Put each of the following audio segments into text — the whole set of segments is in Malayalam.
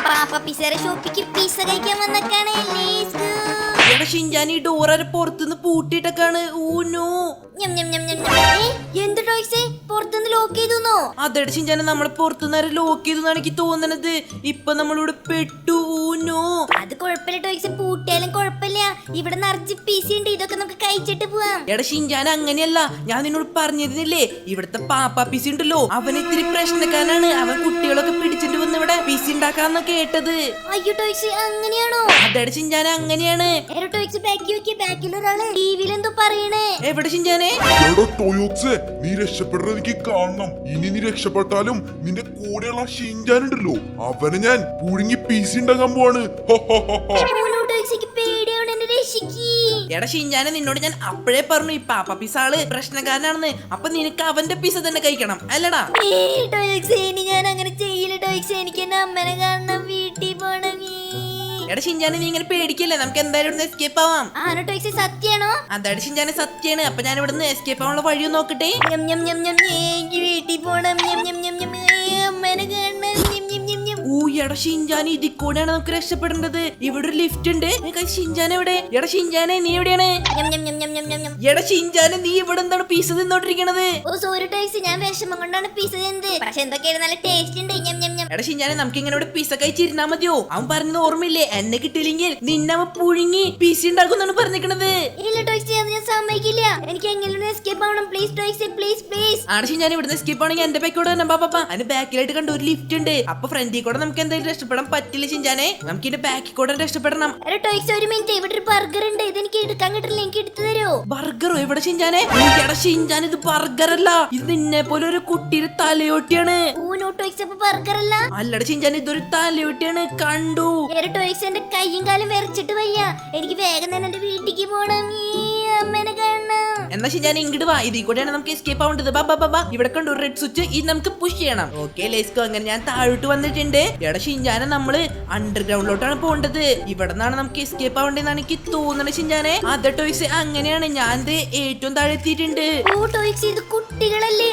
പാപ്പ പിസയുടെ ഷോപ്പിക്ക് പിസ കഴിക്കാൻ വന്നേക്കാണ്. ഷിൻജാൻ ഈ ഡോറ പുറത്തുനിന്ന് പൂട്ടിയിട്ടൊക്കെയാണ്. ഊനോ എന്ത് ടോയ്സേ പുറത്തുനിന്ന് ലോക്ക് ചെയ്തുന്നോ? അതെടെ ഷിൻജാനെ നമ്മളെ പുറത്തുനിന്ന് ലോക്ക് ചെയ്തെന്നാണ് എനിക്ക് തോന്നണത്. ഇപ്പൊ നമ്മളിവിടെ പെട്ടു. ഊനോ അത് കുഴപ്പമില്ല ടോയ്സ്, പൂട്ടിയാലും കുഴപ്പമില്ല. ഇവിടെ നിറച്ച് പിസ ഉണ്ട്, ഇതൊക്കെ നമുക്ക് കഴിച്ചിട്ട് പോവാം. എടാ ഷിൻജാൻ അങ്ങനെയല്ല, ഞാൻ നിന്നോട് പറഞ്ഞിരുന്നില്ലേ ഇവിടുത്തെ പാപ്പ പിസി ഉണ്ടല്ലോ അവൻ ഇത്തിരി പ്രശ്നക്കാരനാണ്. അവൻ കുട്ടികളൊക്കെ പിടിച്ചിട്ട് വന്ന് ഇവിടെ പിസി ഉണ്ടാക്കാന്ന് കേട്ടത്. അയ്യോ ടോയ്സ് അങ്ങനെയാണോ? അതെടെ ഷിൻജാനെ അങ്ങനെയാണ്. ടോയ്സ് ബാക്കി വെക്കിയ ബാക്കിൽ ഒരാള് ടിവിയിൽ എന്തോ പറയണേ. എവിടെ ഷിൻജാനെ? ടോയോക്സേ നീ രക്ഷപ്പെടുന്നത് എനിക്ക് കാണണം. ഇനി നീ രക്ഷപ്പെട്ടാലും നിന്റെ കൂടെയുള്ള ഷിൻജാൻ ഉണ്ടല്ലോ അവനെ ഞാൻ പുഴുങ്ങി പീസി ഉണ്ടാക്കാൻ പോവാണ്. എടാ ഷിൻജാനെ നിന്നോട് ഞാൻ അപ്പോഴേ പറഞ്ഞു ഈ പാപ്പ പിസ ആള് പ്രശ്നക്കാരനാണെന്ന്. അപ്പൊ നിനക്ക് അവന്റെ പിസ തന്നെ കഴിക്കണം അല്ലടാ? ഞാൻ അങ്ങനെ ചെയ്യില്ല ടോയ്സ്, എനിക്ക് എന്റെ അമ്മനെ കാണണം, വീട്ടിൽ പോണം. എടാ ഷിൻജാനെ നീ ഇങ്ങനെ പേടിക്കല്ലേ, നമുക്ക് എന്തായാലും ഇവിടുന്ന് എസ്കേപ്പ് ആവാം. ആണോ ടോയ്സ് സത്യാണോ? അതായത് ഷിൻജാനെ സത്യാണ്. അപ്പൊ ഞാൻ ഇവിടുന്ന് എസ്കേപ്പ് ആവാനുള്ള വഴിയും നോക്കട്ടെ. വീട്ടിൽ പോണം, അമ്മനെ കാണണം. എടാ ഷിൻജാൻ ഇതിൽ കൂടെയാണ് നമുക്ക് രക്ഷപ്പെടേണ്ടത്. ഇവിടെ ഒരു ലിഫ്റ്റ് ഉണ്ട്. ഷിൻജാൻ എവിടെ? എടാ ഷിൻജാനെ നീ എവിടെയാണ്? എടാ ഷിൻജാനെ നീ ഇവിടെ എന്താണ് പിസ തിന്നോണ്ടിരിക്കണത്? ഓ സോറി ടോയ്സ്, ഞാൻ വിഷമം കൊണ്ടാണ് പിസ തിന്നത്. പക്ഷെ എന്തൊക്കെയാണ് നല്ല ടേസ്റ്റ് ഉണ്ട്. എടാ ഷിൻജാനെ നമുക്ക് ഇങ്ങനെ ഇവിടെ പിസ കഴിച്ചിരുന്നാ മതിയോ? അവൻ പറഞ്ഞത് ഓർമ്മയില്ലേ, എന്നെ കിട്ടിയില്ലെങ്കിൽ നിന്നെ അവൻ പുഴുങ്ങി പിസ ഉണ്ടാക്കുന്നാണ് പറഞ്ഞിരിക്കണത്. ഇല്ല ടോയ്സ്, അത് ഞാൻ സമ്മതിക്കില്ല. എനിക്ക് എങ്ങനെ എസ്കേപ്പ് ആവണം. Please toys, please please. ആടാ ഷിൻജാൻ ഇവിടുന്ന് എസ്കേപ്പ് ആണെങ്കിൽ എന്റെ ബാക്കോടെ തന്നെ പാപ്പാ. അതിന് ബാക്കിലായിട്ട് കണ്ട ഒരു ലിഫ്റ്റ് ഉണ്ട്. അപ്പൊ ഫ്രണ്ടിൽ കൂടെ നമുക്ക് എന്തായാലും രക്ഷപ്പെടാൻ പറ്റില്ല ഷിൻജാനെ. നമുക്ക് ഇതിന്റെ ബാക്കിൽ കൂടെ രക്ഷപ്പെടണം. ടോയ്സ് ഒരു മിനിറ്റ്, ഇവിടെ ഒരു ബർഗർ ഉണ്ട്, ഇത് എനിക്ക് എടുക്കാൻ കിട്ടില്ല, എനിക്ക് എടുത്തു തരുമോ? ബർഗറോ? എവിടെ ഷിൻജാനെ? എടാ ഷിൻജാൻ ഇത് ബർഗർ അല്ല, ഇത് നിന്നെ പോലെ ഒരു കുട്ടിയുടെ തലയോട്ടിയാണ്. ബർഗർ അല്ല. അല്ലട ഷിൻജാൻ ഇതൊരു തലയോട്ടിയാണ്. കണ്ടു ടോയ്സ്, എന്റെ കയ്യും കാലും വിറച്ചിട്ട് വയ്യ, എനിക്ക് വേഗം തന്നെ എന്റെ വീട്ടിലേക്ക് പോണം, അമ്മേനെ കാണണം. എന്നാ ഷിൻജാൻ ഇങ്ങോട്ട് വാ, ഇതിൽ കൂടെയാണ് നമുക്ക് എസ്കേപ്പ് ആവേണ്ടത്. ബാബാ ഇവിടെ കണ്ടു റെഡ് സ്വിച്ച്, ഇത് നമുക്ക് പുഷ് ചെയ്യണം. Okay let's go. അങ്ങനെ ഞാൻ താഴോട്ട് വന്നിട്ടുണ്ട്. എടാ ഷിൻജാനെ നമ്മള് അണ്ടർഗ്രൗണ്ടിലോട്ടാണ് പോകേണ്ടത്. ഇവിടെ നിന്നാണ് നമുക്ക് എസ്കേപ്പ് ആവേണ്ടതെന്നാണ് എനിക്ക് തോന്നുന്നത് ഷിൻജാനെ. അതെ ടോയ്സ് അങ്ങനെയാണ്. ഞാൻ ഏറ്റവും താഴെ എത്തിയിട്ടുണ്ട്. ഇത് കുട്ടികളല്ലേ?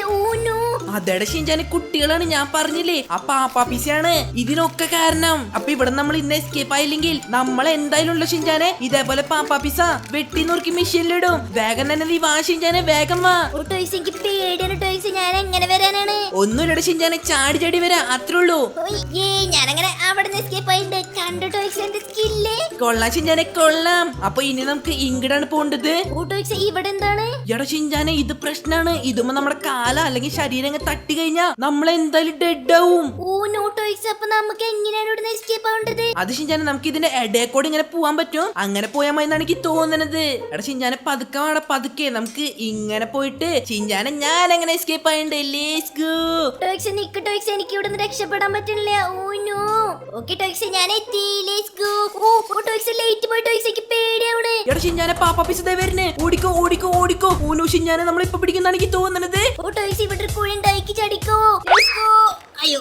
അതെടാ ഷിൻജാനെ കുട്ടികളാണ്, ഞാൻ പറഞ്ഞില്ലേ ആ പാപ്പ പിസയാണ് ഇതിനൊക്കെ കാരണം. അപ്പൊ ഇവിടെ നമ്മൾ ഇന്ന് എസ്കേപ്പ് ആയില്ലെങ്കിൽ നമ്മൾ എന്തായാലും ഉള്ള ഷിൻജാനെ ഇതേപോലെ പാപ്പ പിസ വെട്ടി നുറുക്കി മെഷീനിലിടും. വേഗം തന്നെ നീ വാ ഷിൻജാനെ, വേഗം വാ. എനിക്ക് പേടിയാണ് ടോയ്സ്, ഞാൻ എങ്ങനെ വരാനാണ്? ഒന്നുമില്ലട ഷിൻജാനെ, ചാടി ചാടി വരാ, അത്രേ ഉള്ളൂ. ഞാനങ്ങനെ അവിടെ എസ്കേപ്പ് ആയിട്ട് കണ്ടു ടോയ്സ്, എന്റെ സ്കില്ല് കൊള്ളാം ഷിൻജാനെ കൊള്ളാം. അപ്പൊ ഇനി നമുക്ക് ഇങ്ങടാണ് പോണ്ടത്. ഇവിടെ എന്താണ്? എടാ ഷിൻജാനെ ഇത് പ്രശ്നമാണ്. ഇതുമ്പോ നമ്മുടെ കാല അല്ലെങ്കിൽ ശരീരം തട്ടി കഴിഞ്ഞാ നമ്മൾ എന്തായാലും ഡെഡ് ആവും. അപ്പൊ നമുക്ക് എങ്ങനെയാണ് ഇവിടുന്ന് എസ്കേപ്പ് ആവേണ്ടത്? അത് ഷിൻജാനെ നമുക്ക് ഇതിന്റെ ഇടയക്കോട് ഇങ്ങനെ പോവാൻ പറ്റും. അങ്ങനെ പോയാൽ മതി എന്നാണ് എനിക്ക് തോന്നുന്നത്. എടാ ഷിൻജാനെ പതുക്കെ വേണം, പതുക്കെ നമുക്ക് ഇങ്ങനെ പോയിട്ട് ഷിൻജാനെ ഞാൻ എങ്ങനെ എസ്കേപ്പ് ആയണ്ടേ. Let's go. നിക്ക് ടോയ്സ്, എനിക്ക് ഇവിടുന്ന് രക്ഷപ്പെടാൻ പറ്റില്ല. ഓക്കേ ടോയ്സ്, ഞാൻ എത്തി. Let's go. ടോയ്സ് ലേറ്റ് പോയി ടോയ്സ്, എനിക്ക് പേടിയാവണേ. എടാ ഷിൻജാനെ പാപ്പ പിസ ദേ വരുന്നേ. ഓടിക്കോ ഓടിക്കോ ഓടിക്കോ. ഷിൻജാനെ നമ്മളിപ്പോ പിടിക്കുന്നതാണ് എനിക്ക് തോന്നുന്നത്. ടോയ്സ് ഇവിടെ കുഴി ഉണ്ടാക്കി ചടിക്കോ. അയ്യോ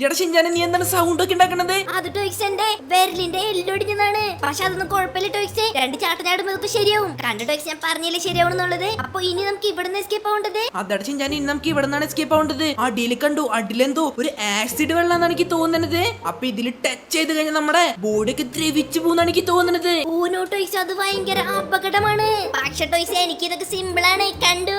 എടാ ഷിൻജാനെ നീ എന്താണ് സൗണ്ട് ഒക്കെ ഉണ്ടാക്കണത്? അത് ടോയ്സിന്റെ വിരലിന്റെ എല്ലൊടിഞ്ഞതാണ്. പക്ഷെ അതൊന്നും കുഴപ്പമില്ല ടോയ്സ്, രണ്ട് ചാട്ടം നമുക്ക് ശരിയാവും. കണ്ട ടോയ്സ്, ഞാൻ പറഞ്ഞില്ലേ ശരിയാവണമെന്നുള്ളത്. അപ്പൊ ഇനി നമുക്ക് ഇവിടുന്ന് എസ്കേപ്പ് ആവേണ്ടത്. അതാണ് ഷിൻജാനെ, ഇനി നമുക്ക് ഇവിടെ നിന്നാണ് എസ്കേപ്പ് ആവേണ്ടത്. അടിയിൽ കണ്ടു, അടിയിലെന്തോ ഒരു ആസിഡ് വെള്ളാന്നാണ് എനിക്ക് തോന്നുന്നത്. അപ്പൊ ഇതിൽ ടച്ച് ചെയ്ത് കഴിഞ്ഞാൽ നമ്മുടെ ബോഡിയൊക്കെ ദ്രവിച്ചു പോകുന്നാണ് എനിക്ക് തോന്നുന്നത്. ടോയ്സ് അത് ഭയങ്കര അപകടമാണ്. പക്ഷെ ടോയ്സ് എനിക്ക് ഇതൊക്കെ സിമ്പിൾ ആണ്. കണ്ടു.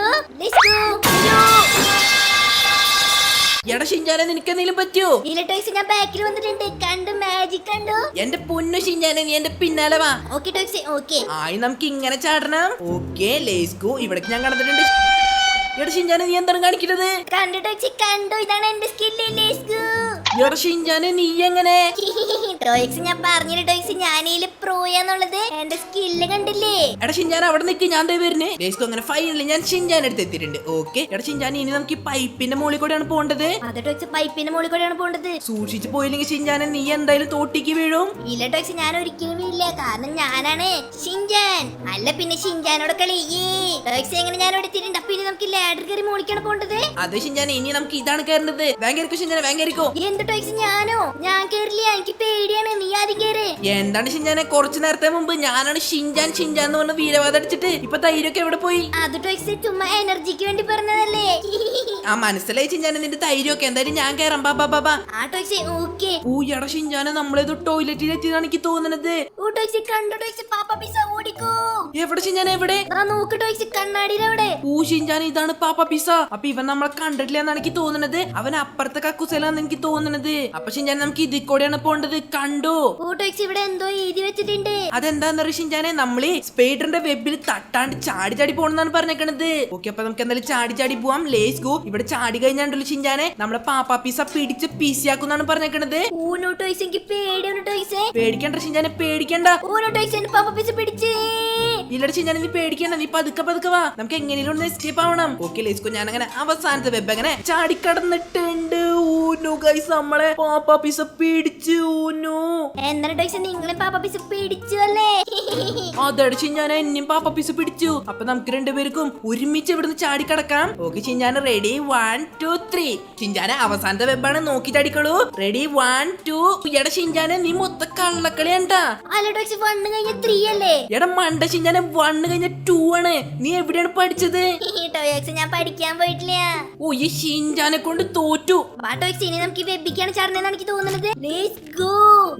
എടാ ഷിൻജാനെ നിനക്ക് എന്തെങ്കിലും പറ്റിയോ? ഇല്ല ടോയ്സ്, ഞാൻ ബാക്കിൽ വന്നിട്ടുണ്ട്. കണ്ടു, മാജിക് കണ്ടു. എന്റെ പൊന്നു ഷിൻജാനെ നീ എന്റെ പിന്നാലെ വാ. Okay toys, okay. ആയി നമുക്ക് ഇങ്ങനെ ചാടണം. Okay let's go. ഇവിടെ ഞാൻ കടന്നിട്ടുണ്ട്. എടാ ഷിൻജാനെ നീ എന്താണ് കാണിക്കുന്നത്? കണ്ടു ടോയ്സ്, കണ്ടു, ഇതാണ് എന്റെ സ്കില്ല്. Let's go. എടാ ഷിൻജാനെ നീ എങ്ങനെ? ടോയ്സ് ഞാൻ പറഞ്ഞില്ല ടോയ്സ്, ഞാനീല് പ്രോയാന്നുള്ളത്. എന്റെ സ്കില്ല് കണ്ടില്ലേ? എടാ ഷിൻജാൻ അവിടെ നിൽക്ക്, ഞാൻ വരുന്നേ. ലേസ്കോ അങ്ങനെ ഫൈനലി ഞാൻ ഷിൻജാൻ അടുത്ത് എത്തിയിട്ടുണ്ട്. ഓക്കെ എടാ ഷിൻജാൻ, ഇനി നമുക്ക് ഈ പൈപ്പിന്റെ മുകളിൽ കൂടെയാണ് പോകേണ്ടത്. അതെ ടോയ്സ്, പൈപ്പിന്റെ മുകളിൽ കൂടെയാണ് പോകേണ്ടത്. സൂക്ഷിച്ചു പോയില്ലെങ്കിൽ ഷിൻജാനെ നീ എന്തായാലും തോട്ടിക്ക് വീഴും. ഇല്ല ടോയ്സ്, ഞാൻ ഒരിക്കലും വീഴില്ല, കാരണം ഞാനാണ് ഷിൻജാൻ. അല്ല പിന്നെ ഷിൻജാനോട് കളി. ടോയ്സ് എങ്ങനെ ഞാൻ എടുത്തിട്ടുണ്ട്. അപ്പൊ ഇനി നമുക്ക് ലാഡർ കയറി മോളിക്കാണ് പോകേണ്ടത്. അതെ ഷിൻജാൻ, ഇനി നമുക്ക് ഇതാണ് കയറേണ്ടത്. വേഗരിക്കോ ഷിൻജാനെ, വേഗരിക്കോ. എന്ത് ടോയ്സ് ഞാനോ? ഞാൻ കേറില്ല, എനിക്ക് പേടിയാണ്. നീ ആദ്യം കേറ്. എന്താണ് ഷിൻജാനെ, കുറച്ചു നേരത്തെ മുമ്പ് ഞാനാണ് ഷിൻജാൻ ഷിൻജാൻ എന്ന് പറഞ്ഞ വീരവാദം അടിച്ചിട്ട് ഇപ്പൊ ധൈര്യമൊക്കെ എവിടെ പോയി? അത് ടോയ്സ് ചുമ്മാ എനർജിക്ക് വേണ്ടി പറഞ്ഞതല്ലേ. ആ മനസ്സിലായി ഷിൻജാനെ നിന്റെ ധൈര്യമൊക്കെ. എന്തായാലും ഞാൻ കേറാം. ബാ ബാ ബാ ബാ. ആ ടോയ്സ് ഓക്കേ. എടാ ഷിൻജാനെ, നമ്മളേതോ ടോയ്ലറ്റിൽ എത്തിയതാണ് എനിക്ക് തോന്നുന്നത്. ഓ ടോയ്സ് കണ്ടോ ടോയ്സ്, പാപ്പ പിസ്സ ഓടിക്കോ. എവിടെ ഷിൻജാനെ, എവിടെ? ദാ നോക്ക് ടോയ്സ്, കണ്ണാടിയുടെ അവിടെ. ഷിൻജാൻ, ഇതാണ് പാപ്പ പിസ്സ. അപ്പൊ ഇവൻ നമ്മളെ കണ്ടിട്ടില്ല എന്നാണ് എനിക്ക് തോന്നുന്നത്. അവൻ അപ്പുറത്തെ കക്കുസലാന്ന് എനിക്ക് തോന്നുന്നത്. അപ്പൊ ഷിൻജാൻ നമുക്ക് ഇതിൽ കൂടെയാണ് പോണ്ടത്. കണ്ടോ? ഓ ടോയ്സ് ഇവിടെ എന്തോ എഴുതി വെച്ചിട്ടുണ്ട്. അതെന്താന്ന് ഷിൻജാനെ, നമ്മള് സ്പൈഡറിന്റെ വെബിൽ തട്ടാണ്ട് ചാടി ചാടി പോണെന്നാണ് പറഞ്ഞേക്കണത്. ഓക്കെ, അപ്പൊ നമുക്ക് എന്തായാലും ചാടി ചാടി പോവാം. Let's go. ഇവിടെ ചാടി കഴിഞ്ഞാണ്ടല്ലോ ഷിൻജാനെ, നമ്മളെ പാപ്പ പിസ്സ പിടിച്ച് പീസിയാക്കുന്നാണ് പറഞ്ഞേക്കണത്. ഊനോ ടോയ്സ്, എനിക്ക് പേടിയാണ് ടോയ്സ്. പേടിക്കണ്ട ഷിൻജാനെ, പേടിക്കണ്ട. ഊനോ ടോയ്സ്, എന്റെ പാപ്പ പിസ്സ പിടിച്ചേ. ഇല്ലട ഷിൻജാനെ, നീ പേടിക്കണ്ട. നീ പതുക്കെ പതുക്കെ വാ. നമുക്ക് എങ്ങനെയും ഒന്ന് എസ്കേപ്പ് ആവണം. Okay let's go. ഞാൻ അങ്ങനെ അവസാനത്തെ വെബ് അങ്ങനെ ചാടിക്കടന്നിട്ടുണ്ട്. ഊനോ ഗൈസ്, നമ്മളെ പാപ്പ പിസ്സ പിടിച്ചു. ഊനോ എന്താണ് ടോയ്സ്, നിങ്ങളെ പാപ്പ പിസ്സ പിടിച്ചു അല്ലേ? അതടിച്ച് ഞാൻ എന്നെയും പാപ്പ പിസ് പിടിച്ചു. അപ്പൊ നമുക്ക് രണ്ടുപേർക്കും ഒരുമിച്ച് ഇവിടുന്ന് ചാടിക്കടക്കാം. Okay ചിഞ്ചാന, ready 1 2 3. ചിഞ്ചാന അവസാനത്തെ വെബാണ്, നോക്കി ചാടിക്കളൂ. റെഡി 1 2. എടാ ചിഞ്ചാന, നീ മൊത്തം കള്ളക്കളി കണ്ടാ? അല്ല ടോയ്സ്, 1 കഴിഞ്ഞ 3 അല്ലേ? എടാ മണ്ട ചിഞ്ചാന, 1 കഴിഞ്ഞ 2 ആണ്. നീ എവിടെയാണ് പഠിച്ചത്? ടോയ്സ് ഞാൻ പഠിക്കാൻ പോയിട്ടില്ല. ഓ, ഈ ഷിൻജാനെ കൊണ്ട് തോറ്റു. വാ ടോയ്സ്, ഇനി നമുക്ക് ഈ വെബിക്കാണ് ചാടുന്നതെന്നാണ് എനിക്ക് തോന്നുന്നത്. Let's go.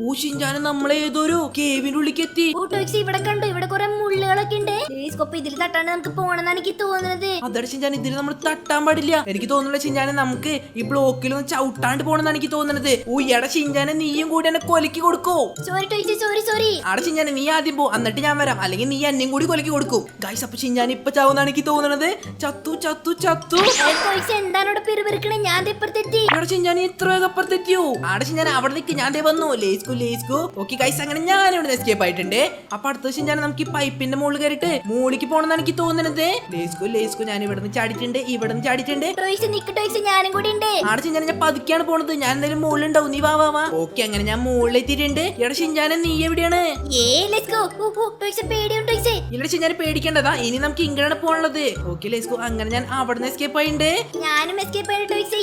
ഓ ഷിൻജാന, നമ്മളെ ഏതൊരു കേവിന്റെ ഉള്ളിലേക്ക് എത്തി. ഓ ടോയ്സ് ഇവിടെ കണ്ടു, ഇവിടെ കുറെ മുള്ളുകളൊക്കെ ഉണ്ട്. ലേസ്കോപ്പ് ഇതിൽ തട്ടാണ്ട് നമുക്ക് പോണെന്നാണ് എനിക്ക് തോന്നുന്നത്. അതടി ചിഞ്ചാൻ, ഇതിൽ നമ്മൾ തട്ടാൻ പാടില്ല. എനിക്ക് തോന്നുന്നില്ല ചിഞ്ചാനെ, നമുക്ക് ഈ ബ്ലോക്കിലൊന്നും ചവിട്ടാണ്ട് പോണെന്നാണ് എനിക്ക് തോന്നുന്നത്. ഓ എടാ ചിഞ്ചാനെ, നീയും കൂടി എന്നെ കൊലക്കി കൊടുക്കോ? Sorry toys, sorry. ആടെ ചിഞ്ചാനെ, നീ ആദ്യം പോ, എന്നിട്ട് ഞാൻ വരാം. അല്ലെങ്കിൽ നീ എന്നെയും കൂടി കൊലക്കി കൊടുക്കും. ഗൈസ്, അപ്പൊ ചിഞ്ചാൻ ഇപ്പൊ ചാവുന്നാണ് എനിക്ക് തോന്നുന്നത്. ചത്തു ചത്തു ചത്തു. ടോയ്സ് എന്താണ് ഇവിടെ പെരുപെരുക്കണേ? ഞാൻ ഇപ്പുറത്തെത്തി. എടാ ചിഞ്ചാൻ, ഇത്ര അപ്പുറത്തെത്തിയോ? ആടെ ചിഞ്ചാൻ അവിടെ നിൽക്ക്, ഞാൻ ദേ വന്നു. ലേസ്കോ. ഓക്കെ ഗൈസ്, അങ്ങനെ ഞാൻ ഇവിടെ എസ്കേപ്പ് ആയിട്ടുണ്ട്. അപ്പൊ അടുത്ത ചിഞ്ചാൻ നമുക്ക് ഈ പൈപ്പിന്റെ മുകളിൽ കയറിയിട്ട് മോളിക്ക് പോണെന്നാണ് എനിക്ക് തോന്നുന്നത്. ലേസ്കോ, ഞാൻ ഇവിടുന്ന് ചാടിയിട്ടുണ്ട്. ടോയ്സ് നിക്ക് ടോയ്സ്, ഞാനും കൂടി ഉണ്ട്. ആടെ ചിഞ്ചാൻ, ഞാൻ പതുക്കെയാണ് പോണത്. ഞാൻ എന്തായാലും മുകളിലുണ്ടാവും. നീ വാ. ഓക്കെ, അങ്ങനെ ഞാൻ മുകളിലെത്തിയിട്ടുണ്ട്. എടാ ചിഞ്ചാനെ, നീ എവിടെയാണ്? Let's go. ടോയ്സ് പേടിയാണ് ടോയ്സ്. ഇവിടെ ചിഞ്ചാനെ പേടിക്കേണ്ടതാ. ഇനി നമുക്ക് ഇങ്ങനെയാണ് പോണത്. ഓക്കെ ലേസ്കോ, അങ്ങനെ ഞാൻ അവിടെ എസ്കേപ്പ് ആയിട്ടുണ്ട്. ഞാനും എസ്കേപ്പ് ആയിട്ട് ടോയ്സ്.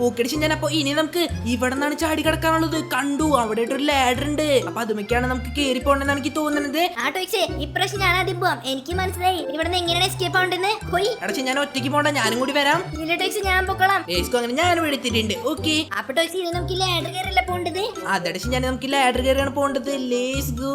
ഓക്കെ ചിഞ്ചാൻ, അപ്പൊ ഇനി നമുക്ക് ഇവിടെ നിന്നാണ് ചാടി കിടക്കാനുള്ളത്. കണ്ടു, അവിടെ ഒരു ലാഡർ ഉണ്ട്. അപ്പൊ അതുമൊക്കെയാണ് നമുക്ക് കേറി പോണെന്നാണ് എനിക്ക് തോന്നുന്നത്. ആ ടോയ്സ്, ഇപ്രാവശ്യം ഞാൻ ആദ്യം പോവാം. എനിക്ക് മനസ്സിലായി ഇവിടെ നിന്ന് എങ്ങനെയാണ് എസ്കേപ്പ് ആവേണ്ടത്. പോയി എടാ ഞാൻ ഒറ്റയ്ക്ക് പോണ്ട, ഞാനും കൂടി വരാം. ഇല്ല ടോയ്സ്, ഞാൻ പൊക്കോളാം. ലേസ്കോ, അങ്ങനെ ഞാൻ ഇവിടെ എത്തിയിട്ടുണ്ട്. ഓക്കെ, അപ്പൊ ടോയ്സ്, ഇനി നമുക്ക് ലാഡർ കയറില്ല പോണ്ടത്. അതടി ഷിൻജാനെ, നമുക്ക് ലാഡർ കയറിയാണ് പോണ്ടത്. Let's go.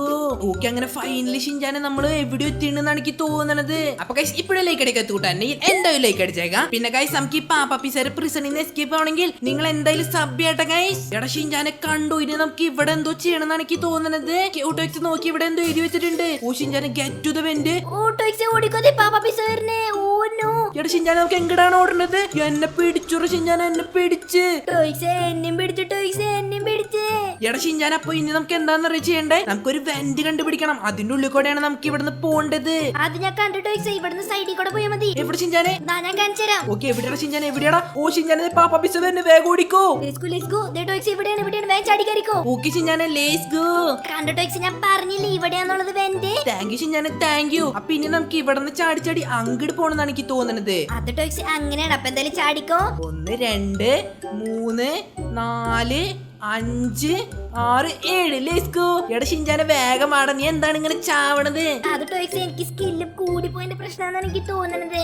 ഓക്കെ, അങ്ങനെ ഫൈനലി ഷിൻജാനെ നമ്മൾ എവിടെ എത്തിണ്ടെന്നാണ് എനിക്ക് തോന്നുന്നത്. അപ്പൊ ഗൈസ്, ഇപ്പോഴും ലൈക്ക് അടിക്കാൻ കൂട്ടാണെങ്കിൽ എന്തായാലും ലൈക്ക് അടിച്ചേക്കാം. പിന്നെ ഗൈസ്, നമുക്ക് ഈ പാപ്പ പിസയുടെ പ്രിസണിൽ നിന്ന് എസ്കേപ്പ് ആവണമെങ്കിൽ നിങ്ങൾ എന്തായാലും സബ് ചെയ്യട്ടെ ഗൈസ്. എടാ ഷിൻജാനെ കണ്ടു, ഇനി നമുക്ക് ഇവിടെ എന്തോ ചെയ്യണമെന്നാണ് എനിക്ക് തോന്നുന്നത്. ടോയ്സ് നോക്കി, ഇവിടെ എന്തോ എഴുതി വെച്ചിട്ടുണ്ട്. ഓ ഷിൻജാനെ, ഗെറ്റ് ടു ദ വെന്റ്. ഓ ടോയ്സ് ഓടിക്കോതെ, പാപ്പ പിസ്സ വരുന്നേ. Oh no. എടാ ഷിൻജാനെ, നമുക്ക് എങ്ങടാണ് ഓടുന്നത്? എന്നെ പിടിച്ചു ഷിൻജാനെ, എന്നെ പിടിച്ച്. ടോയ്സ് എന്നെയും പിടിച്ചു. ടോയ്സ് എന്നെയും പിടിച്ച്. എടാ ഷിൻജാൻ, അപ്പൊ ഇനി നമുക്ക് എന്താണെന്ന് ചെയ്യണ്ടേ? നമുക്കൊരു വെന്റ് കണ്ടുപിടിക്കണം. അതിന്റെ ഉള്ളിൽ കൂടെയാണ് നമുക്ക് ഇവിടുന്ന് പോണ്ടത്. അത് ഞാൻ കണ്ടു ടോയ്സ്, ഇവിടുന്ന് സൈഡിൽ കൂടെ പോയാൽ മതി. എവിടെ ഷിൻജാനെ? ഞാൻ കാണിച്ചു തരാം. ഓക്കെ, എവിടെയാണ് ഷിൻജാനെ? എവിടെയാടാ? ഓ ഷിൻജാനെ, പാപ്പ പിസ്സ വരുന്നു, വേഗം ഓടിക്കോ. Let's go. ടോയ്സ് ഇവിടെയാണ്, വേഗം ചാടി കയറിക്കോ. ഓക്കെ ഷിൻജാനെ, ലേറ്റ്സ് ഗോ. കണ്ടു ടോയ്സ്, ഞാൻ പറഞ്ഞില്ലേ ഇവിടെയാന്നുള്ളത് വെന്റ്. താങ്ക് യു ഷിൻജാനെ, താങ്ക് യു. അപ്പൊ ഇനി നമുക്ക് ഇവിടുന്ന് ചാടി ചാടി അങ്ങോട്ട് പോണെന്നാണ് എനിക്ക് തോന്നുന്നത്. അത് ടോയ്സ് അങ്ങനെയാണ്. അപ്പൊ എന്തായാലും ചാടിക്കോ. 1 2 3 4 5 6 7. Lates go. എടാ ഷിൻജാനെ, വേഗമാണ്. നീ എന്താണ് ഇങ്ങനെ ചാവണത്? അത് ടോയ്സ്, എനിക്ക് സ്കില്ല് കൂടി പോയതിന്റെ പ്രശ്നമാണെന്ന് എനിക്ക് തോന്നുന്നത്.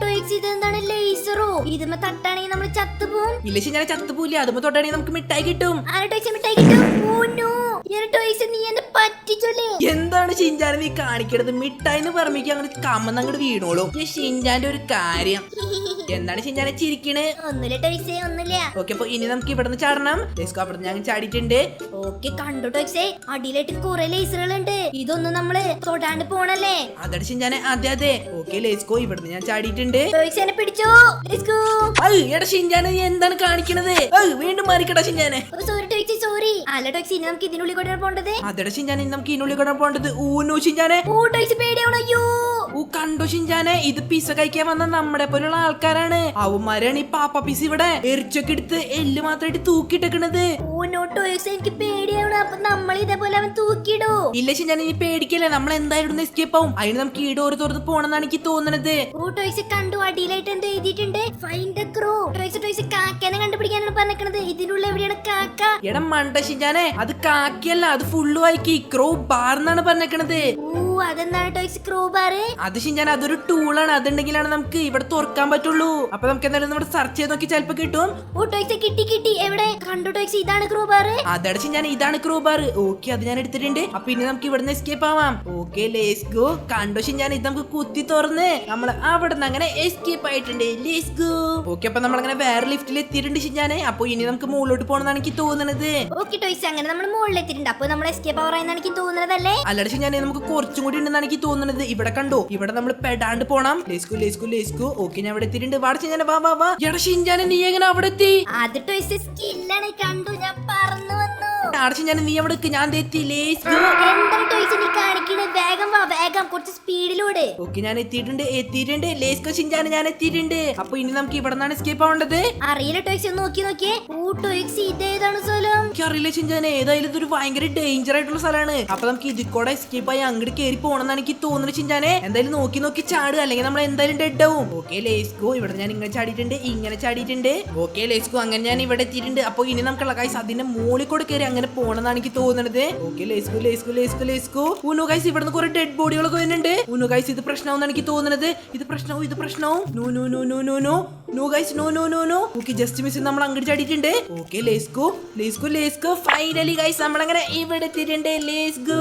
ടോയ്സ്, ഇതെന്താണ് ലേസറോ? ഇതുമ്മ തട്ടാണെങ്കിൽ നമ്മൾ ചത്തുപോകും. ഇല്ല ഷിൻജാനെ, ചത്തുപോയില്ല. അതുമ്പോ തൊട്ടാണെങ്കിൽ നമുക്ക് മിഠായി കിട്ടും. ആരെ ടോയ്സ് മിഠായി കിട്ടും? Oh no. ടോയ്സ്, നീ എന്നെ പറ്റിച്ചോലേ. എന്താണ് ഷിൻജാനെ നീ കാണിക്കണത്? മിഠായി എന്ന് പറയുമ്പോ അങ്ങനെ കമ്മന്ന് അങ്ങോട്ട് വീണോളും. ഈ ഷിൻജാന്റെ ഒരു കാര്യം. എന്താണ് ഷിൻജാനെ ചിരിക്കണ്? ഒന്നുമില്ല ടോയ്സേ, ഒന്നുമില്ല. ഓക്കെ, അപ്പൊ ഇനി നമുക്ക് ഇവിടുന്ന് ചാടണം. അവിടെ ഞാൻ ചാടിയിട്ടുണ്ട്. ഓക്കെ, കണ്ടു ടോയ്സേ, അടിയിലായിട്ട് കുറെ ലേസറുകളുണ്ട്. ഇതൊന്നും നമ്മള് തൊടാണ്ട് പോണല്ലേ? അതടി ഷിൻജാനെ, അതെ. ഓക്കെ ലേസ്കോ, ഇവിടുന്ന് ഞാൻ ചാടിയിട്ടുണ്ട്. ടോയ്സ് എന്നെ പിടിച്ചോ. Let's go. എടാ ഷിൻജാനെ, നീ എന്താണ് കാണിക്കണത്? വീണ്ടും മാറിക്കടാ ഷിൻജാനെ. Sorry toys, sorry. അല്ല ടോയ്സ്, ഇനി നമുക്ക് ഇതിനുള്ളിൽ കൂടെ പോണ്ടത്. അതെടാ ഷിൻജാനെ, നമുക്ക് ഇതിനുള്ളിൽ കൂടെ പോണ്ടത്. ഊനോ ഷിൻജാനെ. ഓ ടോയ്സ് പേടിയാവണോ? അയ്യോ. കണ്ടോ ഷിൻജാനെ, ഇത് പിസ്സ കഴിക്കാൻ വന്ന നമ്മുടെ പോലുള്ള ആൾക്കാരാണ്. അവന്മാരാണ് ഈ പാപ്പ പിസ് ഇവിടെ എരിച്ചൊക്കെ എടുത്ത് എല്ല് മാത്രമായിട്ട് തൂക്കിയിട്ടേക്കണത്. ഓ ടോയ്സ് എനിക്ക് പേടിയാണ്. അപ്പൊ നമ്മൾ ഇതേപോലെ അവൻ തൂക്കിയിടോ? ഇല്ല ഷിൻചാൻ, ഇനി പേടിക്കല്ലേ, നമ്മൾ എന്തായാലും എസ്കേപ്പ് ആവും. അതിന് നമുക്ക് ഈ ഡോർ തുറന്ന് പോണെന്നാണ് എനിക്ക് തോന്നുന്നത്. ടോയ്സ് കണ്ടു, അടിയിലായിട്ട് എന്തോ എഴുതിയിട്ടുണ്ട്, ഫൈൻഡ് ദ ക്രോ. ടോയ്സ് കാക്കനെ കണ്ടുപിടിക്കാനാണ് പറഞ്ഞത്. ഇതിനുള്ള എവിടെയാണ് കാക്ക? എടാ മണ്ട ഷിൻചാനെ, അത് കാക്കിയല്ല, അത് ഫുള്ള് വായിക്കി ക്രോ ബാർ എന്നാണ് പറഞ്ഞേക്കണത്. അതെന്താണ് ടോയ്സ് ക്രോ ബാർ? അത് ഷിൻചാൻ അതൊരു ടൂളാണ്. അതുണ്ടെങ്കിലാണ് നമുക്ക് ഇവിടെ തുറക്കാൻ പറ്റുള്ളൂ. അപ്പൊ നമുക്ക് എന്തായാലും നമ്മുടെ സെർച്ച് ചെയ്ത് നോക്കി ചിലപ്പോ കിട്ടും. ടോയ്സ് കിട്ടി. എവിടെ കണ്ടു ടോയ്സ്? ഇതാണ് ക്രോ ബാർ. അതട ഷിൻചാൻ, ഇതാണ് ക്രോ ബാർ. ഓക്കെ, അത് ഞാൻ എടുത്തിട്ടുണ്ട്. അപ്പൊ ഇനി നമുക്ക് ഇവിടുന്ന് എസ്കേപ്പ് ആവാം. Okay let's go. കണ്ടോ ഷിൻചാൻ, ഇത് നമുക്ക് കുത്തി തുറന്ന് നമ്മൾ അവിടെ നിന്ന് അങ്ങനെ എസ്കേപ്പ് ആയിട്ടുണ്ട്. Let's go. ഓക്കെ, അപ്പൊ നമ്മൾ അങ്ങനെ വേറെ ലിഫ്റ്റിൽ എത്തിയിട്ടുണ്ട് ഷിൻചാനെ. അപ്പൊ ഇനി നമുക്ക് മുകളിലോട്ട് പോകണമെന്നാണ് എനിക്ക് തോന്നുന്നത്. ഓക്കെ ടോയ്സ്, അങ്ങനെ നമ്മൾ മുകളിൽ എത്തിയിട്ടുണ്ട്. അപ്പൊ നമ്മൾ എസ്കേപ്പ് ആവാറായെന്നാണ് എനിക്ക് തോന്നുന്നതല്ലേ? അല്ലട ഷിൻചാനെ, നമുക്ക് കുറച്ചും കൂടി ഉണ്ടെന്നാണ് എനിക്ക് തോന്നുന്നത്. ഇവിടെ കണ്ടോ, ഇവിടെ നമ്മൾ പെടാണ്ട് പോണം. Let's go. ഓക്കെ, ഞാൻ ഇവിടെ എത്തിയിട്ടുണ്ട്. വാ ഷിൻചാനെ, വാ. എടാ ഷിൻചാനെ, നീ എങ്ങനെ അവിടെ എത്തി? അത് ടോയ്സ് സ്കില്ലാണ്. കണ്ടു, ഞാൻ പറന്നു വന്നു. ഷിൻചാനെ, നീ അവിടെ ഞാൻ എത്തി. Let's go. എന്താണ് ടോയ്സ് നീ കാണിക്കണേ? വേഗം വാ, വേഗം കുറച്ച് സ്പീഡിലൂടെ. ഓക്കെ, ഞാൻ എത്തിയിട്ടുണ്ട്. ലെറ്റ്സ് ഗോ ഷിൻചാനെ, ഞാൻ എത്തിയിട്ടുണ്ട്. അപ്പൊ ഇനി നമുക്ക് ഇവിടെ നിന്നാണ് എസ്കേപ്പ് ആവേണ്ടത്. അറിയില്ല ടോയ്സ്, ഒന്ന് നോക്കിയേ. ടോയ്സ് ഇതേതാണ് സ്ഥലം? എനിക്കറിയില്ല ഷിൻചാനെ, ഏതായാലും ഇതൊരു ഭയങ്കര ഡേഞ്ചർ ആയിട്ടുള്ള സ്ഥലമാണ്. അപ്പൊ നമുക്ക് ഇതിൽ കൂടെ എസ്കേപ്പ് ആയി അങ്ങോട്ട് കയറി പോകണമെന്നാണ് എനിക്ക് തോന്നുന്നത് ഷിൻചാനെ. എന്തായാലും നോക്കി ചാടുക, അല്ലെങ്കിൽ നമ്മൾ എന്തായാലും ഡെഡ് ആവും. Okay let's go. ഇവിടെ ഞാൻ ഇങ്ങനെ ചാടിയിട്ടുണ്ട്. Okay let's go. അങ്ങനെ ഞാൻ ഇവിടെ എത്തിയിട്ടുണ്ട്. അപ്പൊ ഇനി നമുക്കുള്ള ഗൈസ് അതിന്റെ മുകളിൽ കൂടെ കയറി അങ്ങനെ പോകണമെന്നാണ് എനിക്ക് തോന്നുന്നത്. Okay let's go. ഊനു ഗൈസ്, ഇവിടുന്ന് കുറെ ഡെഡ് ബോഡികളൊക്കെ വരുന്നുണ്ട്. ഊനു ഗൈസ്, ഇത് പ്രശ്നമാണെന്നാണ് എനിക്ക് തോന്നുന്നത്. ഇത് പ്രശ്നവും. No guys, no. Okay, just miss നമ്മൾ അങ്ങോട്ട് ചാടിയിട്ടുണ്ട്. Okay let's go. Finally guys, നമ്മളങ്ങനെ ഇവിടെ എത്തിയിട്ടുണ്ട്. Let's go.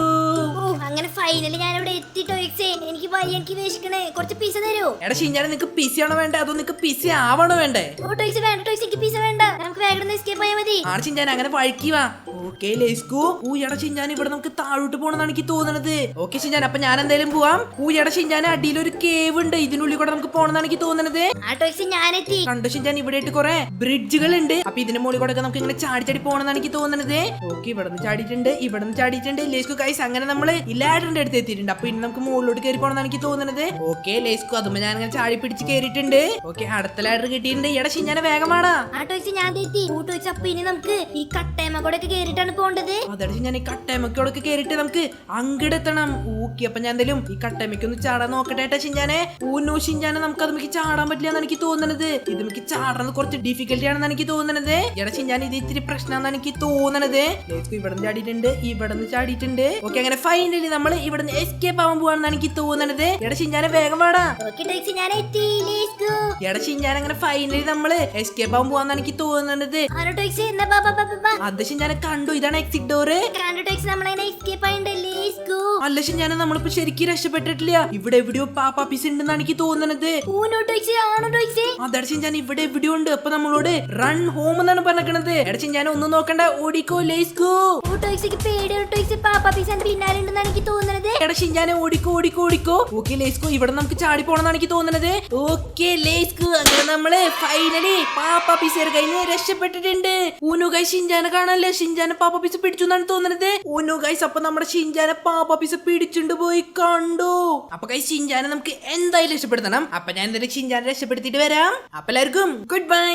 അങ്ങനെ ഫൈനലി ഞാൻ ഇവിടെ എത്തി ടോയ്സ്. എനിക്ക് എനിക്ക് വിശക്കണേ, കുറച്ച് പിസ തരോ? എടാ ഷിൻചാനെ, നിനക്ക് പിസി ആണോ വേണ്ടേ, അതോ നിനക്ക് പിസി ആവണോ വേണ്ടേ? ടോയ്സ് വേണ്ട ടോയ്സ്, എനിക്ക് പിസ വേണ്ട. നമുക്ക് വേഗം എസ്കേപ്പ് ആയാൽ മതി. ആണ് ഷിൻചാൻ, അങ്ങനെ വഴിക്ക് വാ. Okay let's go. എടാ ഷിൻചാൻ, ഇവിടെ നമുക്ക് താഴോട്ട് പോകണമെന്നാണ് എനിക്ക് തോന്നുന്നത്. ഓക്കെ ഷിൻചാൻ, അപ്പൊ ഞാൻ എന്തായാലും പോവാം. എടാ ഷിൻചാൻ, അടിയിൽ ഒരു കേവ് ഉണ്ട്, ഇതിനുള്ളിൽ കൂടെ നമുക്ക് പോകണമെന്നാണ് എനിക്ക് തോന്നുന്നത്. ടോയ്സ് ഞാനെത്തി. കണ്ടോ ഷിൻചാൻ, ഇവിടെ ആയിട്ട് കുറെ ബ്രിഡ്ജുകൾ ഉണ്ട്. അപ്പൊ ഇതിന്റെ മുകളിൽ കൂടെ നമുക്ക് ഇങ്ങനെ ചാടി പോകണമെന്നാണ് എനിക്ക് തോന്നുന്നത്. ഓക്കെ, ഇവിടെ നിന്ന് ചാടിയിട്ടുണ്ട്. ലെറ്റ്സ് ഗോ ഗൈസ്, അങ്ങനെ നമ്മള് ലാഡറിന്റെ അടുത്ത് എത്തിയിട്ടുണ്ട്. അപ്പൊ ഇനി നമുക്ക് മുകളിലോട്ട് കയറി പോകണമെന്നാണ് എനിക്ക് തോന്നുന്നത്. Okay let's go. അതുമ്പോ ഞാൻ അങ്ങനെ ചാടി പിടിച്ച് കയറിയിട്ടുണ്ട്. ഓക്കെ, അടുത്ത ലാഡർ കിട്ടിയിട്ടുണ്ട്. എടാ ഷിൻചാനെ, വേഗമാടാ. ടോയ്സ് ഞാൻ എത്തി. ടോയ്സ്, അപ്പൊ ഇനി നമുക്ക് ഈ കട്ടേമ കൂടെ കേറിയിട്ടാണ് പോകേണ്ടത്. അതടിച്ച് ഞാൻ ഈ കട്ടേമക്കോടൊക്കെ കേറിയിട്ട് നമുക്ക് അങ്ങടെത്തണം. ഓക്കെ, അപ്പൊ ഞാൻ എന്തായാലും ഈ കട്ടേമയ്ക്കൊന്ന് ചാടാൻ നോക്കട്ടെ ഷിൻചാനെ. ഷിൻചാനെ, നമുക്ക് അത് ചാടാൻ പറ്റില്ല എന്നാണ് എനിക്ക് തോന്നുന്നത്. ഇത് നമുക്ക് ചാടുന്നത് കുറച്ച് ഡിഫിക്കൽട്ടി ആണെന്ന് എനിക്ക് തോന്നുന്നത്. എടാ ഷിൻചാൻ, ഇത് ഇത്തിരി പ്രശ്നമാണെന്ന് എനിക്ക് തോന്നുന്നത്. ഇവിടെ നിന്ന് ചാടിയിട്ടുണ്ട്. ഓക്കെ, അങ്ങനെ ഫൈനലി നമ്മൾ ഇവിടെ നിന്ന് എസ്കേപ്പ് ആവാൻ പോവാണെന്നാണ് എനിക്ക് തോന്നുന്നത്. എടാ ഷിൻചാനെ, വേഗം വാടാ. എടാ ഷിൻചാൻ, അങ്ങനെ ഫൈനലി നമ്മള് എസ്കേപ്പ് ആവാൻ പോവാന്നാണ് എനിക്ക് തോന്നുന്നത്. അത് ഷിൻചാനെ കണ്ടു, ഇതാണ് എക്സിറ്റ് ഡോറ്. അല്ല ഷിൻചാനെ, നമ്മളിപ്പോ ശരിക്കും രക്ഷപ്പെട്ടിട്ടില്ല. ഇവിടെ എവിടെയോ പാപ്പാ പിസ് ഉണ്ടെന്നാണ് എനിക്ക് തോന്നുന്നത്. അതാണ് ഷിൻചാൻ, ഇവിടെ എവിടെയോ ഉണ്ട്. അപ്പൊ നമ്മളോട് റൺ ഹോം എന്നാണ് പറഞ്ഞത്. എടാ ഷിൻചാനെ, ഒന്നും നോക്കണ്ട, ഓടിക്കോ. Let's go. എടാ ഷിൻചാനെ, ഓടിക്കോ. Okay let's go. ഇവിടെ നമുക്ക് ചാടി പോണെന്നാണ് എനിക്ക് തോന്നുന്നത്. Okay let's go. അങ്ങനെ നമ്മള് ഫൈനലി പാപ്പാ പിസേർ കഴിഞ്ഞ് രക്ഷപ്പെട്ടിട്ടുണ്ട്. ഗൈസ്, ഷിൻചാനെ കാണാനല്ലേ, ഷിൻചാനെ പാപ്പാ പിസ പിടിച്ചു എന്നാണ് തോന്നുന്നത്. ഗൈസ്, അപ്പൊ നമ്മുടെ ഷിൻചാനെ പാപ്പാ പിസ പിടിച്ചുകൊണ്ട് പോയി കണ്ടു. അപ്പൊ ഗൈസ്, ഷിൻചാനെ നമുക്ക് എന്തായാലും രക്ഷപ്പെടുത്തണം. അപ്പൊ ഞാൻ എന്തായാലും ഷിൻചാനെ രക്ഷപ്പെടുത്തിയിട്ട് വരാം. അപ്പൊ എല്ലാവർക്കും ഗുഡ് ബൈ.